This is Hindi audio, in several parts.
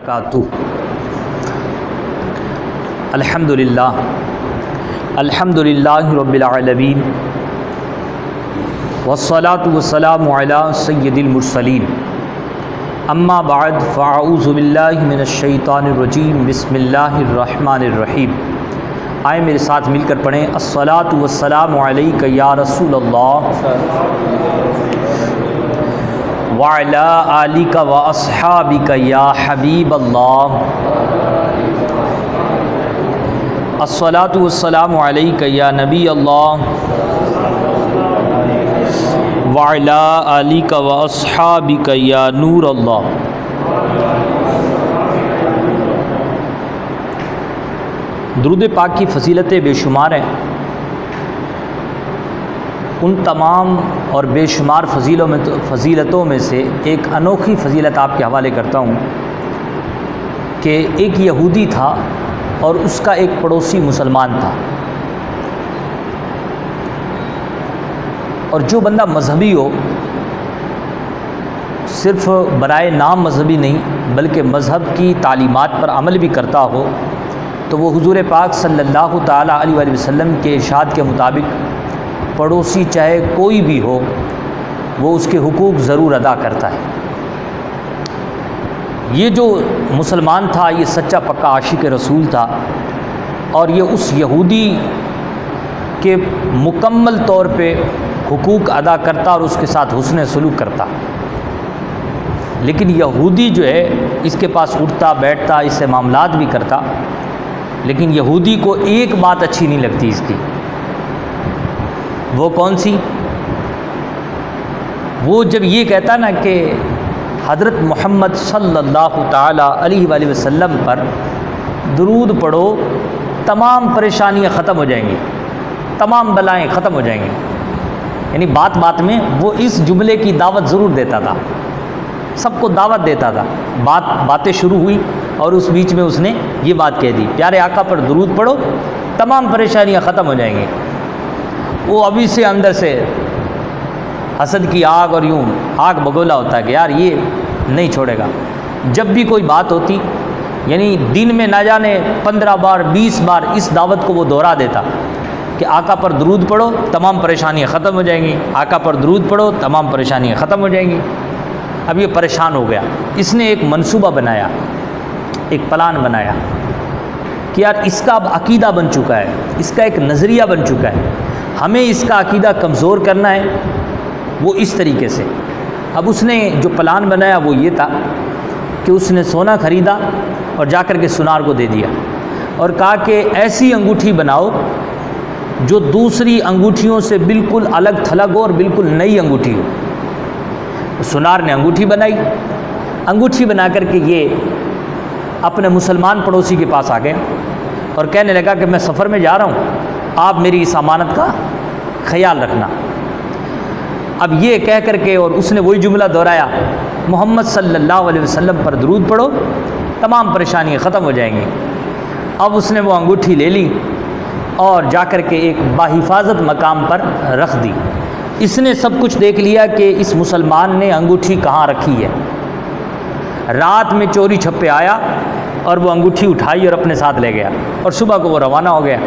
वबरकातुहू। अल्हम्दुलिल्लाह अल्हम्दुलिल्लाहि रब्बिल आलमीन वस्सलातु वस्सलामु अला सय्यिदिल मुरसलीन। अम्मा बाद फ़अऊज़ु बिल्लाहि मिनश शैतानिर रजीम। बिस्मिल्लाहिर रहमानिर रहीम। आए मेरे साथ मिलकर पढ़ें, अस्सलातु वस्सलामु अलैका या रसूलल्लाह व अला आलिका व अस्हाबिका या हबीबल्लाह। अस्सलातु वस्सलामु अलैका या नबी अल्लाह व अला आलिका व अस्हाबिका या नूर अल्लाह। दुरूद पाक की फ़ज़ीलतें बेशुमार हैं। उन तमाम और बेशुमार फ़ज़ीलतों में से एक अनोखी फ़ज़ीलत आपके हवाले करता हूँ कि एक यहूदी था और उसका एक पड़ोसी मुसलमान था। और जो बंदा मजहबी हो, सिर्फ़ बराए नाम मजहबी नहीं बल्कि मज़हब की तालीमात पर अमल भी करता हो, तो वो हुज़ूर पाक सल्लल्लाहु ताला अलैहि वसल्लम के इरशाद के मुताबिक पड़ोसी चाहे कोई भी हो, वो उसके हुकूक ज़रूर अदा करता है। ये जो मुसलमान था ये सच्चा पक्का आशिक रसूल था और ये उस यहूदी के मुकम्मल तौर पे हुकूक अदा करता और उसके साथ हुस्न सलूक करता। लेकिन यहूदी जो है इसके पास उठता बैठता, इससे मामलात भी करता, लेकिन यहूदी को एक बात अच्छी नहीं लगती इसकी। वो कौन सी? वो जब ये कहता ना कि हज़रत मोहम्मद सल्लल्लाहु ताला अलैहि वसल्लम पर दुरूद पढ़ो, तमाम परेशानियां ख़त्म हो जाएंगी, तमाम बलाएं ख़त्म हो जाएंगी। यानी बात बात में वो इस जुमले की दावत ज़रूर देता था, सबको दावत देता था। बातें शुरू हुई और उस बीच में उसने ये बात कह दी, प्यारे आका पर दुरूद पढ़ो, तमाम परेशानियां ख़त्म हो जाएंगी। वो अभी से अंदर से हसद की आग और यूँ आग बगोला होता है कि यार ये नहीं छोड़ेगा। जब भी कोई बात होती, यानी दिन में ना जाने 15 बार 20 बार इस दावत को वो दोहरा देता कि आका पर दुरूद पढ़ो, तमाम परेशानियां ख़त्म हो जाएंगी, आका पर दुरूद पढ़ो, तमाम परेशानियां ख़त्म हो जाएंगी। अब ये परेशान हो गया। इसने एक मंसूबा बनाया, एक प्लान बनाया कि यार इसका अब अकीदा बन चुका है, इसका एक नज़रिया बन चुका है, हमें इसका अकीदा कमज़ोर करना है। वो इस तरीके से, अब उसने जो प्लान बनाया वो ये था कि उसने सोना ख़रीदा और जाकर के सुनार को दे दिया और कहा कि ऐसी अंगूठी बनाओ जो दूसरी अंगूठियों से बिल्कुल अलग थलग हो और बिल्कुल नई अंगूठी हो। सुनार ने अंगूठी बनाई। अंगूठी बना करके ये अपने मुसलमान पड़ोसी के पास आ गए और कहने लगा कि मैं सफ़र में जा रहा हूँ, आप मेरी इस अमानत का ख्याल रखना। अब ये कह करके और उसने वही जुमला दोहराया, मोहम्मद सल्लल्लाहु अलैहि वसल्लम पर दुरूद पढ़ो, तमाम परेशानियाँ ख़त्म हो जाएंगी। अब उसने वो अंगूठी ले ली और जाकर के एक बाहिफाजत मकाम पर रख दी। इसने सब कुछ देख लिया कि इस मुसलमान ने अंगूठी कहाँ रखी है। रात में चोरी छप्पे आया और वो अंगूठी उठाई और अपने साथ ले गया और सुबह को वो रवाना हो गया।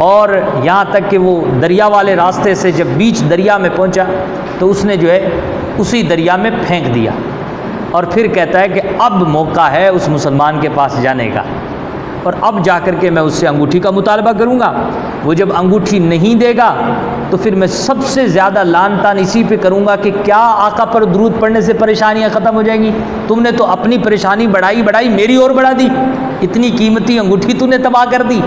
और यहाँ तक कि वो दरिया वाले रास्ते से जब बीच दरिया में पहुँचा तो उसने जो है उसी दरिया में फेंक दिया और फिर कहता है कि अब मौका है उस मुसलमान के पास जाने का और अब जाकर के मैं उससे अंगूठी का मुतालबा करूँगा। वो जब अंगूठी नहीं देगा तो फिर मैं सबसे ज़्यादा लान तान इसी पे करूँगा कि क्या आका पर दुरूद पढ़ने से परेशानियाँ ख़त्म हो जाएंगी। तुमने तो अपनी परेशानी बढ़ाई मेरी और बढ़ा दी, इतनी कीमती अंगूठी तूने तबाह कर दी।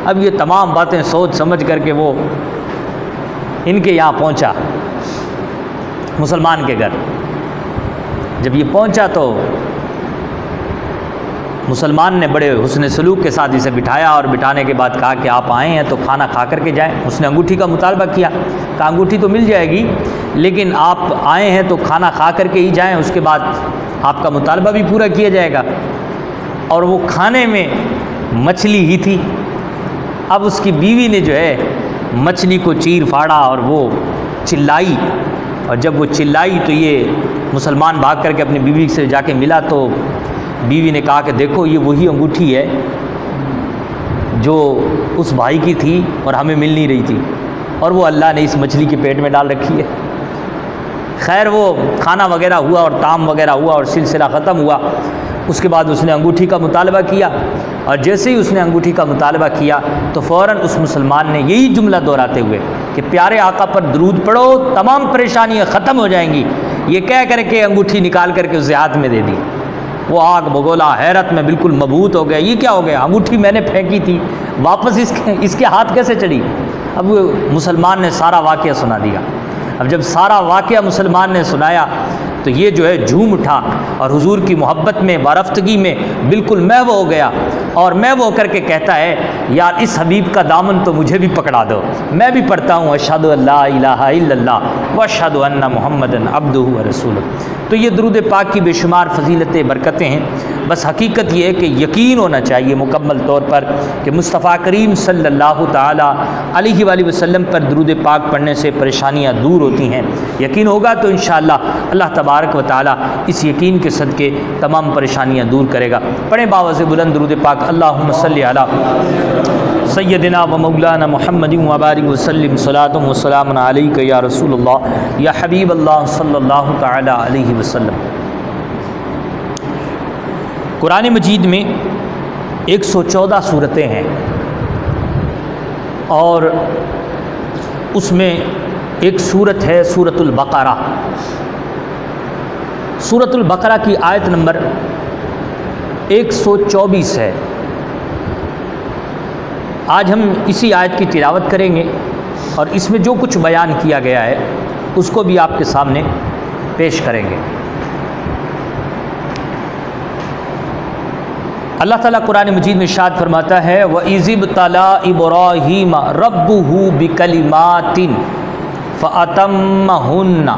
अब ये तमाम बातें सोच समझ करके वो इनके यहाँ पहुँचा, मुसलमान के घर। जब ये पहुँचा तो मुसलमान ने बड़े हुस्न सलूक के साथ इसे बिठाया और बिठाने के बाद कहा कि आप आए हैं तो खाना खा करके जाएं। उसने अंगूठी का मुतालबा किया, कहा अंगूठी तो मिल जाएगी लेकिन आप आए हैं तो खाना खा करके ही जाएं, उसके बाद आपका मुतालबा भी पूरा किया जाएगा। और वो खाने में मछली ही थी। अब उसकी बीवी ने जो है मछली को चीर फाड़ा और वो चिल्लाई, और जब वो चिल्लाई तो ये मुसलमान भाग करके अपनी बीवी से जाके मिला तो बीवी ने कहा कि देखो ये वही अंगूठी है जो उस भाई की थी और हमें मिल नहीं रही थी, और वो अल्लाह ने इस मछली के पेट में डाल रखी है। खैर वो खाना वगैरह हुआ और ताम वगैरह हुआ और सिलसिला ख़त्म हुआ। उसके बाद उसने अंगूठी का मुतालबा किया, और जैसे ही उसने अंगूठी का मुतालबा किया तो फ़ौरन उस मुसलमान ने यही जुमला दोहराते हुए कि प्यारे आका पर दरूद पढ़ो, तमाम परेशानियाँ ख़त्म हो जाएंगी, ये कह करके अंगूठी निकाल करके उसके हाथ में दे दी। वो आग बगोला, हैरत में बिल्कुल मबहूत हो गया, ये क्या हो गया, अंगूठी मैंने फेंकी थी, वापस इसके हाथ कैसे चढ़ी। अब मुसलमान ने सारा वाक़या सुना दिया। अब जब सारा वाक़या मुसलमान ने सुनाया तो ये जो है झूम उठा और हुजूर की मोहब्बत में, वारफ्तगी में बिल्कुल महव हो गया, और महव होकर के कहता है यार इस हबीब का दामन तो मुझे भी पकड़ा दो, मैं भी पढ़ता हूँ अशहदु अल्ला इलाहा इल्लल्लाह व अशहदु अन्ना मुहम्मदन अब्दुहु व रसूलुहु। तो ये दुरूद पाक की बेशुमार फजीलतें, बरकतें हैं। बस हकीकत ये है कि यकीन होना चाहिए मुकम्मल तौर पर कि मुस्तफ़ा करीम सल्लल्लाहु ताला अलैहि वसल्लम पर दुरूद पाक पढ़ने से परेशानियाँ दूर होती हैं। यकीन होगा तो इंशाअल्लाह अल्लाह तबारक व ताला इस यकीन के सदके तमाम परेशानियाँ दूर करेगा। पढ़े बावज़ बुलंद दुरूद पाक। अल्लाहुम्मा सल्लि अला सय्यदिना व मौलाना मुहम्मदिन व बारिक वसल्लिम सलातुम व सलामुन अलैका या रसूलल्लाह या हबीबल्लाह सल्लल्लाहु ताला अलैहि वसल्लम। कुरान मजीद में 114 सूरतें हैं और उसमें एक सूरत है सूरतुल बकरा। सूरतुल बकरा की आयत नंबर 124 है। आज हम इसी आयत की तिलावत करेंगे और इसमें जो कुछ बयान किया गया है उसको भी आपके सामने पेश करेंगे। अल्लाह ताला कुरान मजीद में इरशाद फरमाता है व इज़िब तला इब्राहीम रब्बुहु बिकलिमातिन फ़अतम्महुन्ना।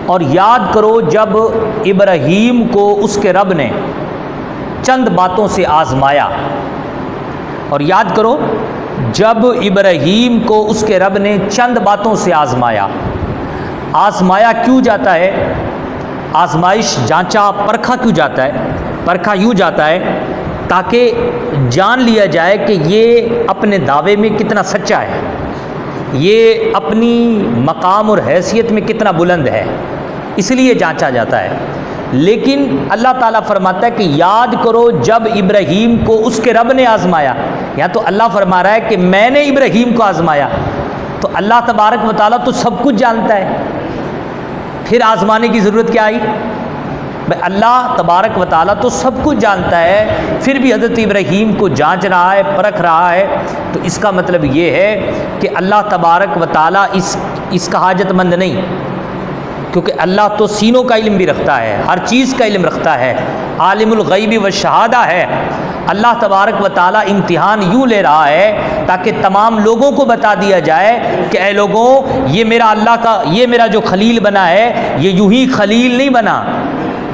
और याद करो जब इब्राहीम को उसके रब ने चंद बातों से आज़माया। और याद करो जब इब्राहीम को उसके रब ने चंद बातों से आज़माया। आज़माया क्यों जाता है, आज़माइश जांचा परखा क्यों जाता है, परखा यूँ जाता है ताकि जान लिया जाए कि ये अपने दावे में कितना सच्चा है, ये अपनी मकाम और हैसियत में कितना बुलंद है, इसलिए जांचा जाता है। लेकिन अल्लाह ताला फरमाता है कि याद करो जब इब्राहीम को उसके रब ने आज़माया। यहाँ तो अल्लाह फरमा रहा है कि मैंने इब्राहीम को आज़माया। तो अल्लाह तबारक व तआला तो सब कुछ जानता है, फिर आज़माने की ज़रूरत क्या आई। भाई अल्लाह तबारक व तआला तो सब कुछ जानता है, फिर भी हज़रत इब्राहीम को जांच रहा है, परख रहा है। तो इसका मतलब ये है कि अल्लाह तबारक व तआला इसका हाजतमंद नहीं, क्योंकि अल्लाह तो सीनों का इल्म भी रखता है, हर चीज़ का इल्म रखता है, आलिमुल गैबी व शहादा है। अल्लाह तबारक व तआला इम्तिहान यूँ ले रहा है ताकि तमाम लोगों को बता दिया जाए कि ऐ लोगों, ये मेरा अल्लाह का, ये मेरा जो खलील बना है ये यूँ ही खलील नहीं बना,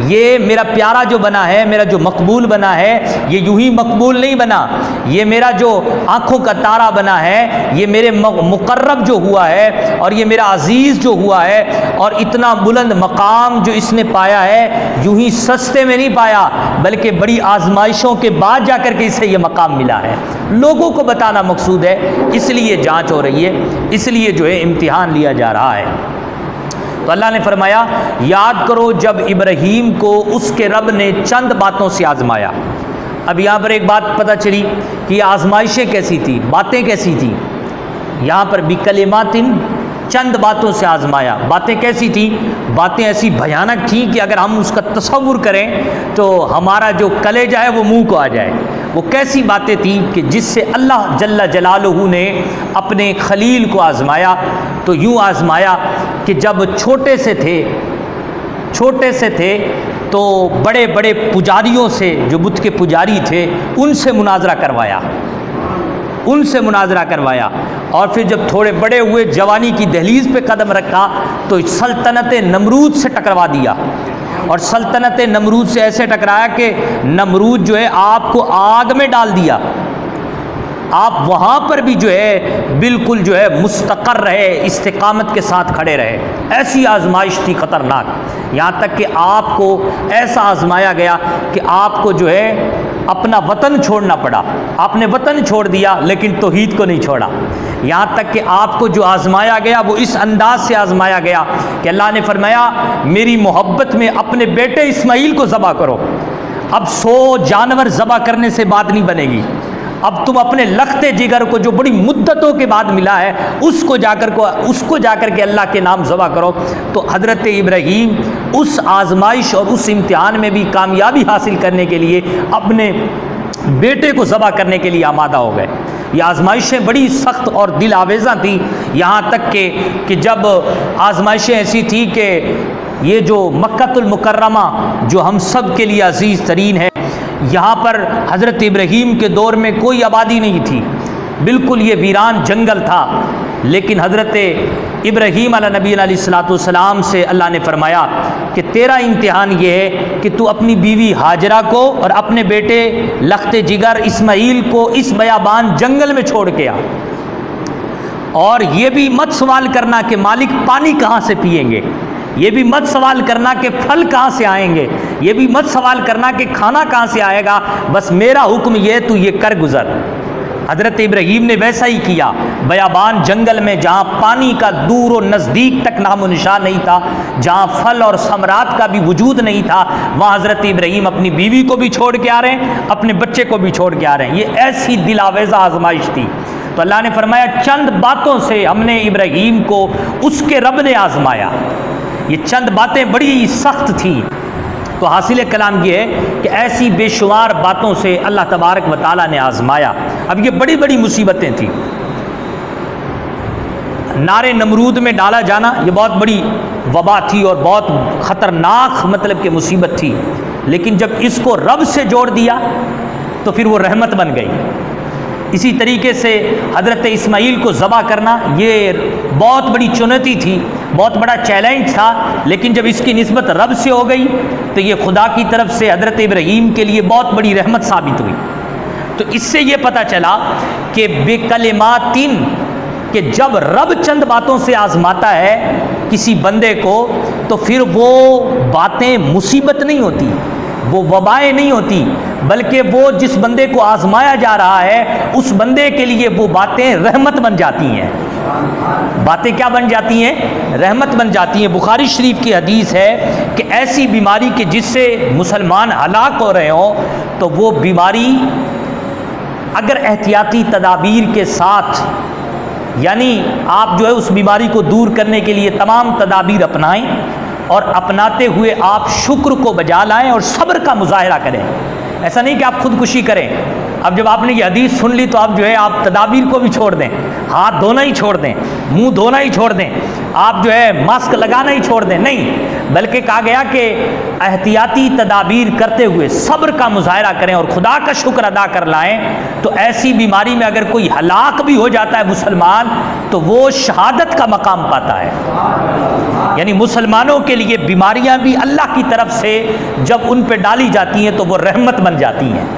ये मेरा प्यारा जो बना है, मेरा जो मकबूल बना है ये यूँ ही मकबूल नहीं बना, ये मेरा जो आँखों का तारा बना है, ये मेरे मुकर्रब जो हुआ है, और ये मेरा अजीज़ जो हुआ है, और इतना बुलंद मकाम जो इसने पाया है यूँ ही सस्ते में नहीं पाया, बल्कि बड़ी आजमाइशों के बाद जाकर के इसे ये मकाम मिला है। लोगों को बताना मकसूद है, इसलिए जाँच हो रही है, इसलिए जो है इम्तिहान लिया जा रहा है। तो अल्लाह ने फरमाया याद करो जब इब्राहीम को उसके रब ने चंद बातों से आजमाया। अब यहाँ पर एक बात पता चली कि आजमाइशें कैसी थी, बातें कैसी थी। यहाँ पर भी कलिमातिन, चंद बातों से आजमाया। बातें कैसी थी, बातें ऐसी भयानक थी कि अगर हम उसका तसव्वुर करें तो हमारा जो कलेजा है वो मुंह को आ जाए। वो कैसी बातें थी कि जिससे अल्लाह जल्ला जलालहू ने अपने खलील को आजमाया। तो यूँ आजमाया कि जब छोटे से थे तो बड़े बड़े पुजारियों से, जो बुत के पुजारी थे, उनसे मुनाजरा करवाया। और फिर जब थोड़े बड़े हुए, जवानी की दहलीज पे कदम रखा तो सल्तनत नमरूद से टकरवा दिया। और सल्तनत नमरूद से ऐसे टकराया कि नमरूद जो है आपको आग में डाल दिया। आप वहाँ पर भी जो है बिल्कुल जो है मुस्तकर रहे, इस्तिकामत के साथ खड़े रहे। ऐसी आजमाइश थी ख़तरनाक, यहाँ तक कि आपको ऐसा आजमाया गया कि आपको जो है अपना वतन छोड़ना पड़ा। आपने वतन छोड़ दिया लेकिन तौहीद को नहीं छोड़ा। यहाँ तक कि आपको जो आजमाया गया वो इस अंदाज से आजमाया गया कि अल्लाह ने फरमाया मेरी मोहब्बत में अपने बेटे इस्माइल को ज़बह करो। अब 100 जानवर ज़बह करने से बात नहीं बनेगी, अब तुम अपने लखते जिगर को जो बड़ी मुद्दतों के बाद मिला है उसको जाकर के अल्लाह के नाम ज़बह करो। तो हज़रत इब्राहीम उस आजमाइश और उस इम्तिहान में भी कामयाबी हासिल करने के लिए अपने बेटे को ज़बह करने के लिए आमादा हो गए। ये आजमाइशें बड़ी सख्त और दिल आवेज़ा थी, यहाँ तक कि जब आजमाइशें ऐसी थी कि ये जो मक्कातुल मुकर्रमा जो हम सब के लिए अजीज़ तरीन है, यहाँ पर हज़रत इब्राहीम के दौर में कोई आबादी नहीं थी, बिल्कुल ये वीरान जंगल था। लेकिन हज़रत इब्राहीम अलैहिस्सलाम से अल्लाह ने फरमाया कि तेरा इम्तिहान ये है कि तू अपनी बीवी हाजरा को और अपने बेटे लखते जिगर इस्माइल को इस बयाबान जंगल में छोड़ के आ। और ये भी मत सवाल करना कि मालिक पानी कहाँ से पिएंगे, ये भी मत सवाल करना कि फल कहाँ से आएंगे, ये भी मत सवाल करना कि खाना कहाँ से आएगा, बस मेरा हुक्म ये तू ये कर गुजर। हज़रत इब्राहीम ने वैसा ही किया। बयाबान जंगल में जहाँ पानी का दूर और नज़दीक तक नामो निशान नहीं था, जहाँ फल और समरात का भी वजूद नहीं था, वहाँ हज़रत इब्राहीम अपनी बीवी को भी छोड़ के आ रहे हैं, अपने बच्चे को भी छोड़ के आ रहे हैं। ये ऐसी दिलावेज़ा आजमाइश थी। तो अल्लाह ने फरमाया चंद बातों से हमने इब्राहीम को उसके रब ने आजमाया। ये चंद बातें बड़ी सख्त थी। तो हासिल कलाम ये है कि ऐसी बेशुमार बातों से अल्लाह तबारक व तआला ने आजमाया। अब ये बड़ी बड़ी मुसीबतें थी। नारे नमरूद में डाला जाना ये बहुत बड़ी वबा थी और बहुत ख़तरनाक मतलब कि मुसीबत थी। लेकिन जब इसको रब से जोड़ दिया तो फिर वो रहमत बन गई। इसी तरीके से हज़रत इस्माइल को ज़बह करना ये बहुत बड़ी चुनौती थी, बहुत बड़ा चैलेंज था। लेकिन जब इसकी निस्बत रब से हो गई तो ये खुदा की तरफ से हज़रत इब्राहीम के लिए बहुत बड़ी रहमत साबित हुई। तो इससे ये पता चला कि बेकलिमातिन कि जब रब चंद बातों से आजमाता है किसी बंदे को तो फिर वो बातें मुसीबत नहीं होती, वो वबाएं नहीं होती, बल्कि वो जिस बंदे को आजमाया जा रहा है उस बंदे के लिए वो बातें रहमत बन जाती हैं। बातें क्या बन जाती हैं? रहमत बन जाती हैं। बुखारी शरीफ की हदीस है कि ऐसी बीमारी कि जिससे मुसलमान हलाक हो रहे हों तो वो बीमारी अगर एहतियाती तदाबीर के साथ, यानी आप जो है उस बीमारी को दूर करने के लिए तमाम तदाबीर अपनाएं और अपनाते हुए आप शुक्र को बजा लाएं और सब्र का मुजाहरा करें। ऐसा नहीं कि आप खुदकुशी करें। अब जब आपने ये हदीस सुन ली तो आप जो है आप तदाबीर को भी छोड़ दें, हाथ धोना ही छोड़ दें, मुंह धोना ही छोड़ दें, आप जो है मास्क लगाना ही छोड़ दें, नहीं, बल्कि कहा गया कि एहतियाती तदाबीर करते हुए सब्र का मुजाहरा करें और खुदा का शुक्र अदा कर लाएं। तो ऐसी बीमारी में अगर कोई हलाक भी हो जाता है मुसलमान तो वो शहादत का मकाम पाता है। यानी मुसलमानों के लिए बीमारियां भी अल्लाह की तरफ से जब उन पर डाली जाती हैं तो वो रहमत बन जाती हैं।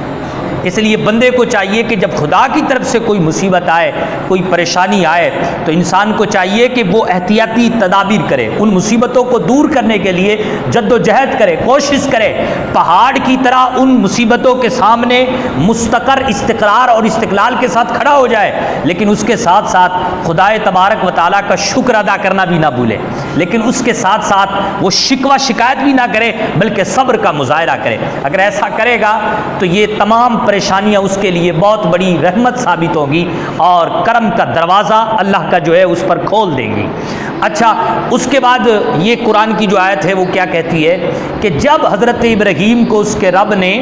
इसलिए बंदे को चाहिए कि जब खुदा की तरफ से कोई मुसीबत आए, कोई परेशानी आए, तो इंसान को चाहिए कि वो एहतियाती तदाबीर करे, उन मुसीबतों को दूर करने के लिए जद्दोजहद करे, कोशिश करे, पहाड़ की तरह उन मुसीबतों के सामने मुस्तकर इस्तिक़रार और इस्तिक़लाल के साथ खड़ा हो जाए। लेकिन उसके साथ साथ खुदाए तबारक व तआला का शुक्र अदा करना भी ना भूले, लेकिन उसके साथ साथ वो शिकवा शिकायत भी ना करे बल्कि सब्र का मुजाहरा करे। अगर ऐसा करेगा तो ये तमाम परेशानियां उसके लिए बहुत बड़ी रहमत साबित होगी और करम का दरवाज़ा अल्लाह का जो है उस पर खोल देंगी। अच्छा, उसके बाद ये कुरान की जो आयत है वो क्या कहती है कि जब हज़रत इब्राहीम को उसके रब ने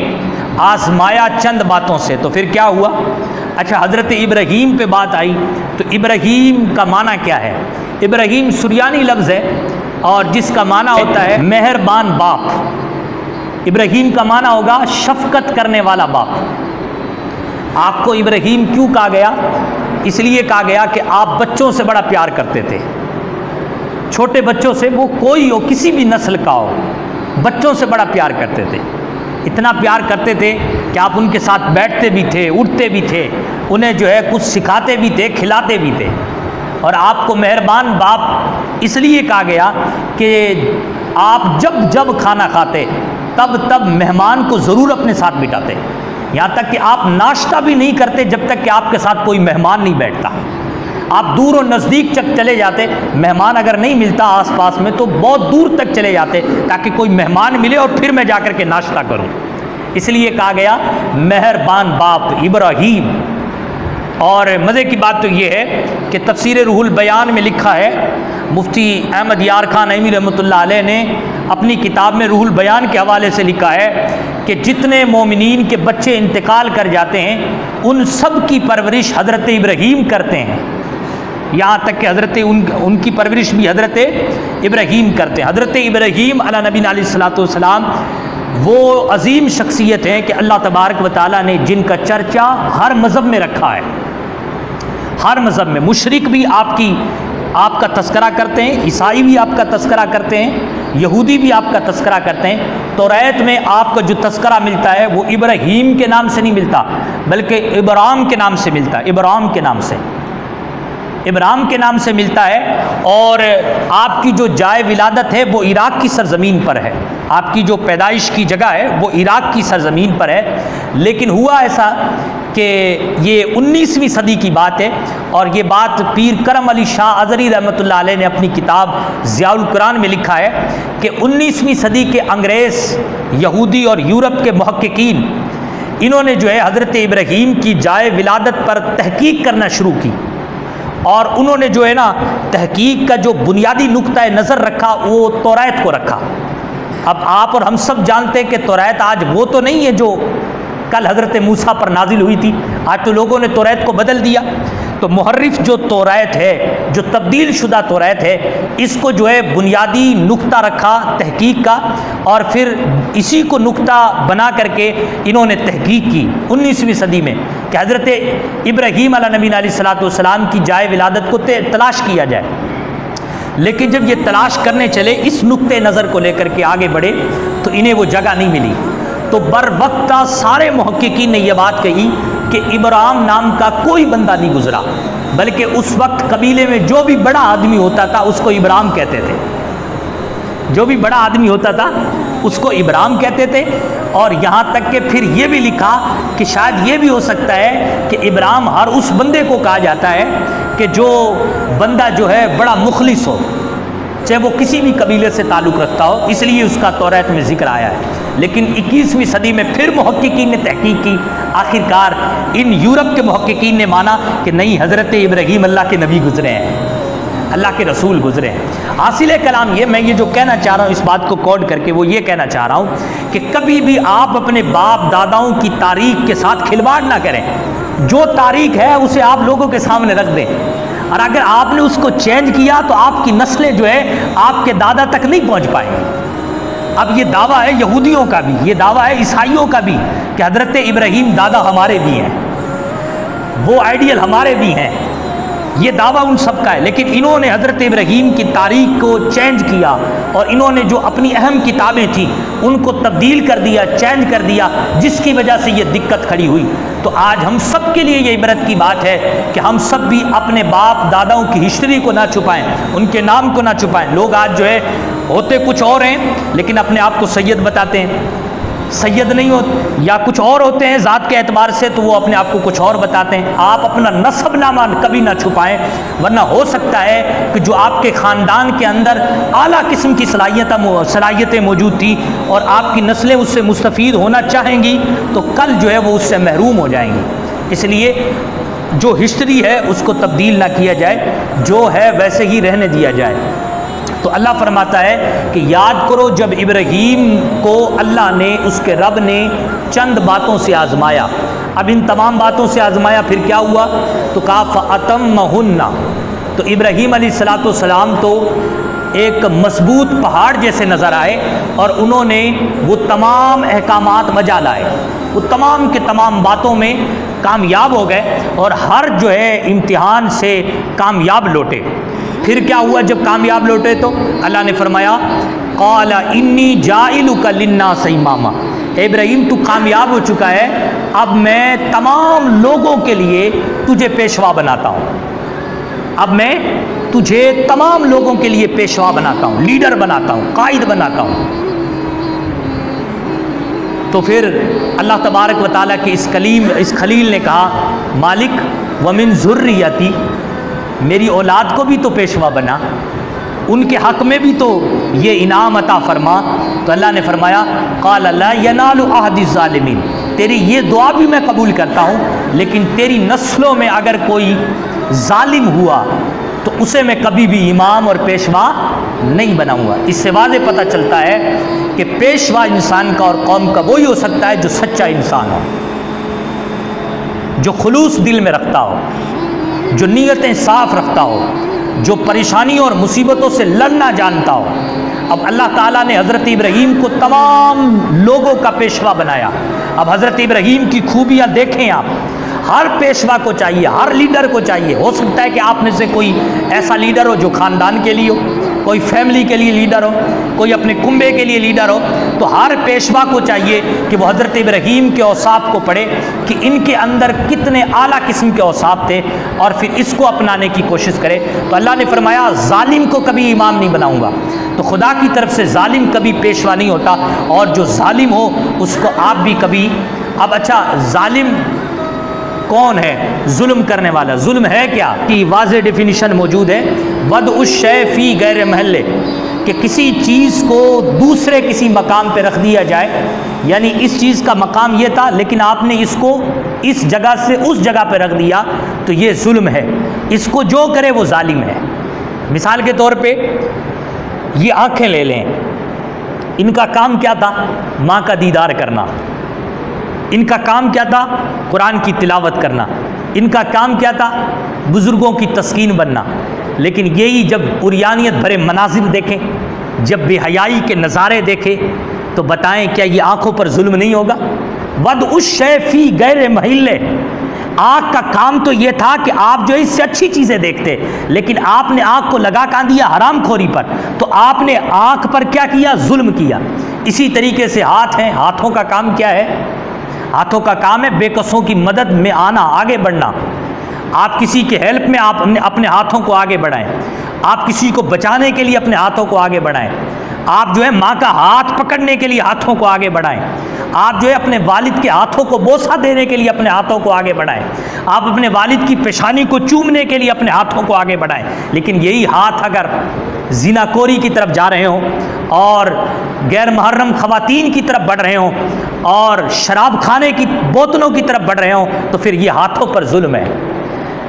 आजमाया चंद बातों से तो फिर क्या हुआ। अच्छा, हज़रत इब्राहीम पे बात आई तो इब्राहीम का माना क्या है? इब्राहीम सुरियानी लफ्ज़ है और जिसका माना होता है मेहरबान बाप। इब्राहीम का माना होगा शफकत करने वाला बाप। आपको इब्राहीम क्यों कहा गया? इसलिए कहा गया कि आप बच्चों से बड़ा प्यार करते थे, छोटे बच्चों से, वो कोई हो, किसी भी नस्ल का हो, बच्चों से बड़ा प्यार करते थे। इतना प्यार करते थे कि आप उनके साथ बैठते भी थे, उठते भी थे, उन्हें जो है कुछ सिखाते भी थे, खिलाते भी थे। और आपको मेहरबान बाप इसलिए कहा गया कि आप जब जब खाना खाते तब तब मेहमान को ज़रूर अपने साथ बिठाते। यहाँ तक कि आप नाश्ता भी नहीं करते जब तक कि आपके साथ कोई मेहमान नहीं बैठता। आप दूर और नज़दीक तक चले जाते, मेहमान अगर नहीं मिलता आसपास में तो बहुत दूर तक चले जाते ताकि कोई मेहमान मिले और फिर मैं जाकर के नाश्ता करूं। इसलिए कहा गया मेहरबान बाप इब्राहीम। और मज़े की बात तो ये है कि तफसीर रूहुल बयान में लिखा है, मुफ्ती अहमद यार खान नईमी रहमतुल्लाह अलैह ने अपनी किताब में रूहुल बयान के हवाले से लिखा है कि जितने मोमिनीन के बच्चे इंतकाल कर जाते हैं उन सब की परवरिश हज़रत इब्राहीम करते हैं। यहाँ तक कि उनकी परवरिश भी हज़रत इब्राहीम करते हैं। हज़रत इब्राहीम अला नबी अलैहिस्सलातु वस्सलाम वो अजीम शख्सियत हैं कि अल्लाह तबारक व तआला ने जिनका चर्चा हर मज़हब में रखा है। हर मज़हब में मुशरिक भी आपका तस्करा करते हैं, ईसाई भी आपका तस्करा करते हैं, यहूदी भी आपका तस्करा करते हैं। तौरात में आपका जो तस्करा मिलता है वो इब्राहीम के नाम से नहीं मिलता बल्कि इब्राम के नाम से मिलता है। इब्राम के नाम से मिलता है। और आपकी जो जाए विलादत है वो इराक़ की सरज़मीन पर है। आपकी जो पैदाइश की जगह है वो इराक़ की सरज़मीन पर है। लेकिन हुआ ऐसा कि ये 19वीं सदी की बात है और ये बात पीर करम अली शाह अज़हरी रहमतुल्लाह अलैह ने अपनी किताब ज़ियाउल कुरान में लिखा है कि 19वीं सदी के अंग्रेज़, यहूदी और यूरोप के मुहक्किकीन इन्होंने जो है हज़रत इब्राहीम की जाए विलादत पर तहकीक करना शुरू की। और उन्होंने जो है ना तहकीक का जो बुनियादी नुक्ता नज़र रखा वो तौरात को रखा। अब आप और हम सब जानते हैं कि तौरात आज वो तो नहीं है जो कल हज़रत मूसा पर नाजिल हुई थी। आज तो लोगों ने तौरात को बदल दिया। तो मुहर्रिफ जो तौरात है, जो तब्दील शुदा तौरात है, इसको जो है बुनियादी नुक्ता रखा तहकीक का और फिर इसी को नुक्ता बना करके इन्होंने तहकीक की 19वीं सदी में कि हज़रत इब्राहीम अला नबी अलैहिस्सलातु वस्सलाम की जाए विलादत को तलाश किया जाए। लेकिन जब ये तलाश करने चले, इस नुक्ते नज़र को लेकर के आगे बढ़े तो इन्हें वो जगह नहीं मिली। तो बर वक्त सारे मुहक्किकीन ने यह बात कही कि इब्राम नाम का कोई बंदा नहीं गुजरा, बल्कि उस वक्त कबीले में जो भी बड़ा आदमी होता था उसको इब्राम कहते थे। जो भी बड़ा आदमी होता था उसको इब्राम कहते थे। और यहाँ तक कि फिर ये भी लिखा कि शायद ये भी हो सकता है कि इब्राम हर उस बंदे को कहा जाता है कि जो बंदा जो है बड़ा मुखलिस हो, चाहे वो किसी भी कबीले से ताल्लुक़ रखता हो, इसलिए उसका तौरात में जिक्र आया है। लेकिन 21वीं सदी में फिर मुहक्किकीन ने तहकीक की। आखिरकार इन यूरोप के मुहक्किकीन ने माना कि नहीं, हज़रत इब्राहीम अल्लाह के नबी गुजरे हैं, अल्लाह के रसूल गुजरे हैं। हासिल कलाम ये, मैं ये जो कहना चाह रहा हूँ इस बात को कोड करके वो ये कहना चाह रहा हूँ कि कभी भी आप अपने बाप दादाओं की तारीख के साथ खिलवाड़ ना करें। जो तारीख है उसे आप लोगों के सामने रख दें, और अगर आपने उसको चेंज किया तो आपकी नस्लें जो है आपके दादा तक नहीं पहुँच पाएंगी। अब ये दावा है यहूदियों का भी, ये दावा है ईसाइयों का भी कि हज़रत इब्राहीम दादा हमारे भी हैं, वो आइडियल हमारे भी हैं, ये दावा उन सब का है। लेकिन इन्होंने हज़रत इब्राहीम की तारीख को चेंज किया और इन्होंने जो अपनी अहम किताबें थी उनको तब्दील कर दिया, चेंज कर दिया, जिसकी वजह से ये दिक्कत खड़ी हुई। तो आज हम सब के लिए ये इबरत की बात है कि हम सब भी अपने बाप दादाओं की हिस्ट्री को ना छुपाएं, उनके नाम को ना छुपाएं। लोग आज जो है होते कुछ और हैं लेकिन अपने आप को सैयद बताते हैं, सैयद नहीं होते, या कुछ और होते हैं ज़ात के एतबार से तो वो अपने आप को कुछ और बताते हैं। आप अपना नस्बनामा कभी ना छुपाएं, वरना हो सकता है कि जो आपके ख़ानदान के अंदर आला किस्म की सलाहियतें मौजूद थी और आपकी नस्लें उससे मुस्तफ़ीद होना चाहेंगी तो कल जो है वो उससे महरूम हो जाएंगी। इसलिए जो हिस्ट्री है उसको तब्दील ना किया जाए, जो है वैसे ही रहने दिया जाए। तो अल्लाह फरमाता है कि याद करो जब इब्राहीम को अल्लाह ने, उसके रब ने चंद बातों से आजमाया। अब इन तमाम बातों से आजमाया फिर क्या हुआ, तो कहा फ़अतम्महुन्ना। तो इब्राहीम अलैहिस्सलाम तो एक मजबूत पहाड़ जैसे नज़र आए और उन्होंने वो तमाम अहकामात बजा लाए, वो तमाम के तमाम बातों में कामयाब हो गए और हर जो है इम्तिहान से कामयाब लौटे। फिर क्या हुआ जब कामयाब लौटे तो अल्लाह ने फरमाया क़ाला इन्नी जाइलुका लिन्नास इमामा, इब्राहीम तू कामयाब हो चुका है, अब मैं तमाम लोगों के लिए तुझे पेशवा बनाता हूँ, अब मैं तुझे तमाम लोगों के लिए पेशवा बनाता हूँ, लीडर बनाता हूँ, कायद बनाता हूँ। तो फिर अल्लाह तबारक व तआला के इस खलील ने कहा, मालिक वमिन ज़ुर्रियती, मेरी औलाद को भी तो पेशवा बना, उनके हक़ में भी तो ये इनाम अता फरमा। तो अल्लाह ने फरमाया, क़ाल ला यनालु अहदि ज़ालिमीन, तेरी ये दुआ भी मैं कबूल करता हूँ, लेकिन तेरी नस्लों में अगर कोई जालिम हुआ तो उसे मैं कभी भी इमाम और पेशवा नहीं बनाऊंगा। इससे वाज़ेह पता चलता है कि पेशवा इंसान का और कौम का वही हो सकता है जो सच्चा इंसान हो, जो खुलूस दिल में रखता हो, जो नीयतें साफ रखता हो, जो परेशानी और मुसीबतों से लड़ना जानता हो। अब अल्लाह ताला ने हज़रत इब्राहीम को तमाम लोगों का पेशवा बनाया। अब हज़रत इब्राहीम की खूबियाँ देखें आप, हर पेशवा को चाहिए, हर लीडर को चाहिए। हो सकता है कि आप में से कोई ऐसा लीडर हो जो ख़ानदान के लिए हो, कोई फैमिली के लिए लीडर हो, कोई अपने कुंबे के लिए लीडर हो। तो हर पेशवा को चाहिए कि वो हज़रत इब्राहीम के औसाफ को पढ़े कि इनके अंदर कितने आला किस्म के औसाफ थे और फिर इसको अपनाने की कोशिश करे। तो अल्लाह ने फरमाया, जालिम को कभी इमाम नहीं बनाऊंगा। तो खुदा की तरफ से जालिम कभी पेशवा नहीं होता, और जो जालिम हो उसको आप भी कभी। अब अच्छा, जालिम कौन है? जुल्म करने वाला। जुल्म है क्या कि वाज़ेह डेफिनेशन मौजूद है, वद उस शै फी गैर महल्ले, कि किसी चीज़ को दूसरे किसी मकाम पे रख दिया जाए, यानी इस चीज़ का मकाम ये था लेकिन आपने इसको इस जगह से उस जगह पे रख दिया, तो ये जुल्म है। इसको जो करे वो जालिम है। मिसाल के तौर पे ये आँखें ले लें, इनका काम क्या था? माँ का दीदार करना। इनका काम क्या था? कुरान की तिलावत करना। इनका काम क्या था? बुज़ुर्गों की तस्कीन बनना। लेकिन यही जब उरियानियत भरे मनाजिर देखें, जब बेहयाई के नज़ारे देखें, तो बताएं क्या ये आँखों पर जुल्म नहीं होगा? वद उस शै फी गैर महल्ले, आँख का काम तो ये था कि आप जो इससे अच्छी चीज़ें देखते, लेकिन आपने आँख को लगा कहाँ दिया? हरामखोरी पर। तो आपने आँख पर क्या किया? जुल्म किया। इसी तरीके से हाथ हैं, हाथों का काम क्या है? हाथों का काम है बेकसों की मदद में आना, आगे बढ़ना। आप किसी के हेल्प में आप अपने हाथों को आगे बढ़ाएं, आप किसी को बचाने के लिए अपने हाथों को आगे बढ़ाएं, आप जो है माँ का हाथ पकड़ने के लिए हाथों को आगे बढ़ाएं, आप जो है अपने वालिद के हाथों को बोसा देने के लिए अपने हाथों को आगे बढ़ाएं, आप अपने वालिद की पेशानी को चूमने के लिए अपने हाथों को आगे बढ़ाएं। लेकिन यही हाथ अगर ज़िनाकोरी की तरफ जा रहे हों और गैर मुहर्रम ख़वातीन की तरफ बढ़ रहे हों और शराब खाने की बोतलों की तरफ बढ़ रहे हों, तो फिर ये हाथों पर जुल्म है।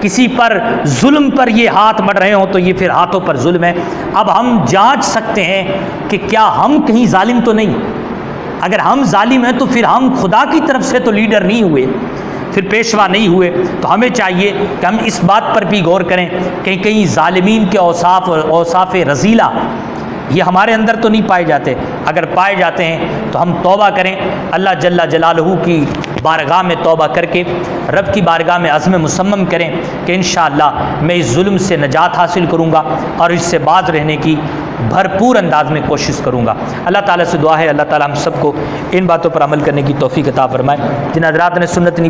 किसी पर जुल्म पर ये हाथ बढ़ रहे हों तो ये फिर हाथों पर जुल्म है। अब हम जांच सकते हैं कि क्या हम कहीं जालिम तो नहीं। अगर हम जालिम हैं तो फिर हम खुदा की तरफ से तो लीडर नहीं हुए, फिर पेशवा नहीं हुए। तो हमें चाहिए कि हम इस बात पर भी गौर करें कि कहीं ज़ालिमीन के औसाफ रज़ीला ये हमारे अंदर तो नहीं पाए जाते। अगर पाए जाते हैं तो हम तौबा करें, अल्लाह जल्ला जलालहू की बारगाह में तौबा करके रब की बारगाह में अज़्म मुसम्मम करें कि इंशाअल्लाह मैं इस जुल्म से नजात हासिल करूँगा और इससे बाज रहने की भरपूर अंदाज में कोशिश करूँगा। अल्लाह ताला से दुआ है, अल्लाह ताला हम सबको इन बातों पर अमल करने की तौफीक अता फरमाए। जिन हज़रात ने सुन्नत